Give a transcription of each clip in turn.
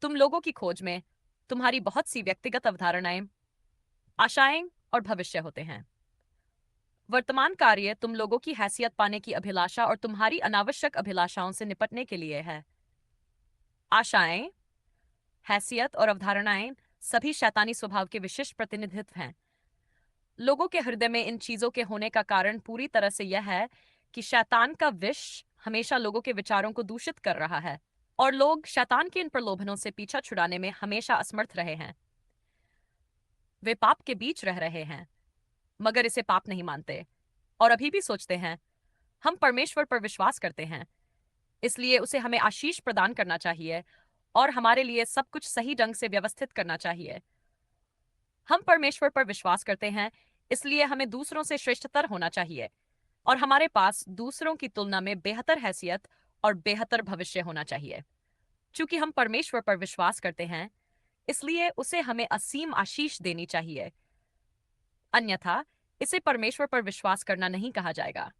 तुम लोगों की खोज में तुम्हारी बहुत सी व्यक्तिगत अवधारणाएं, आशाएं और भविष्य होते हैं। वर्तमान कार्य तुम लोगों की हैसियत पाने की अभिलाषा और तुम्हारी अनावश्यक अभिलाषाओं से निपटने के लिए है। आशाएं, हैसियत और अवधारणाएं सभी शैतानी स्वभाव के विशिष्ट प्रतिनिधित्व हैं। लोगों के हृदय में इन चीजों के होने का कारण पूरी तरह से यह है कि शैतान का विष हमेशा लोगों के विचारों को दूषित कर रहा है और लोग शैतान के इन प्रलोभनों से पीछा छुड़ाने में हमेशा असमर्थ रहे हैं। वे पाप के बीच रह रहे हैं मगर इसे पाप नहीं मानते और अभी भी सोचते हैं हम परमेश्वर पर विश्वास करते हैं, इसलिए उसे हमें आशीष प्रदान करना चाहिए और हमारे लिए सब कुछ सही ढंग से व्यवस्थित करना चाहिए। हम परमेश्वर पर विश्वास करते हैं, इसलिए हमें दूसरों से श्रेष्ठतर होना चाहिए और हमारे पास दूसरों की तुलना में बेहतर हैसियत और बेहतर भविष्य होना चाहिए। चूंकि हम परमेश्वर पर विश्वास करते हैं, इसलिए उसे हमें असीम आशीष देनी चाहिए, अन्यथा इसे परमेश्वर पर विश्वास करना नहीं कहा जाएगा।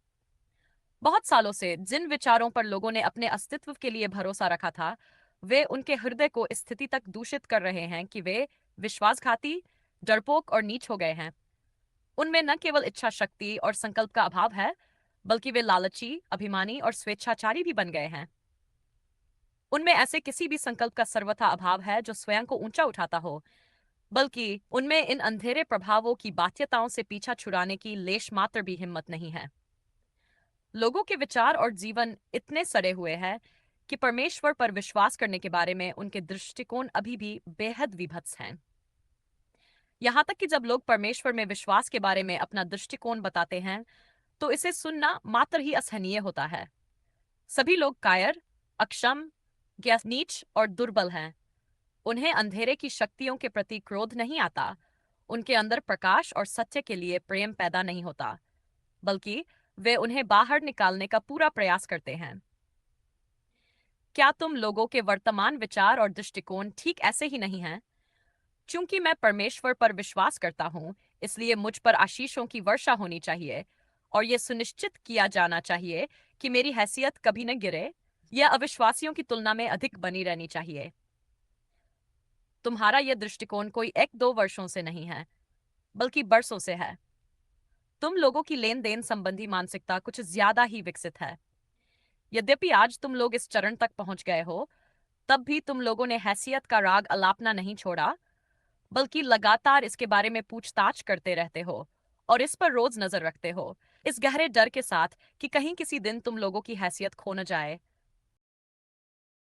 बहुत सालों से जिन विचारों पर लोगों ने अपने अस्तित्व के लिए भरोसा रखा था, वे उनके हृदय को इस स्थिति तक दूषित कर रहे हैं कि वे विश्वासघाती, डरपोक और नीच हो गए हैं। उनमें न केवल इच्छा शक्ति और संकल्प का अभाव है, बल्कि वे लालची, अभिमानी और स्वेच्छाचारी भी बन गए हैं। उनमें ऐसे किसी भी संकल्प का सर्वथा अभाव है जो स्वयं को ऊंचा उठाता हो, बल्कि उनमें इन अंधेरे प्रभावों की बाध्यताओं से पीछा छुड़ाने की लेश मात्र भी हिम्मत नहीं है। लोगों के विचार और जीवन इतने सड़े हुए हैं कि परमेश्वर पर विश्वास करने के बारे में उनके दृष्टिकोण अभी भी बेहद विभत्स हैं। यहां तक कि जब लोग परमेश्वर में विश्वास के बारे में अपना दृष्टिकोण बताते हैं, तो इसे सुनना मात्र ही असहनीय होता है। सभी लोग कायर, अक्षम, नीच और दुर्बल हैं। उन्हें अंधेरे की शक्तियों के प्रति क्रोध नहीं आता, उनके अंदर प्रकाश और सत्य के लिए प्रेम पैदा नहीं होता, बल्कि वे उन्हें बाहर निकालने का पूरा प्रयास करते हैं। क्या तुम लोगों के वर्तमान विचार और दृष्टिकोण ठीक ऐसे ही नहीं हैं? चूंकि मैं परमेश्वर पर विश्वास करता हूं, इसलिए मुझ पर आशीषों की वर्षा होनी चाहिए और यह सुनिश्चित किया जाना चाहिए कि मेरी हैसियत कभी न गिरे या अविश्वासियों की तुलना में अधिक बनी रहनी चाहिए। तुम्हारा यह दृष्टिकोण कोई एक दो वर्षों से नहीं है, बल्कि बरसों से है। तुम लोगों की लेन देन संबंधी मानसिकता कुछ ज्यादा ही विकसित है। यद्यपि आज तुम लोग इस चरण तक पहुंच गए हो, तब भी तुम लोगों ने हैसियत का राग अलापना नहीं छोड़ा, बल्कि लगातार इसके बारे में पूछताछ करते रहते हो और इस पर रोज नजर रखते हो, इस गहरे डर के साथ कि कहीं किसी दिन तुम लोगों की हैसियत खो न जाए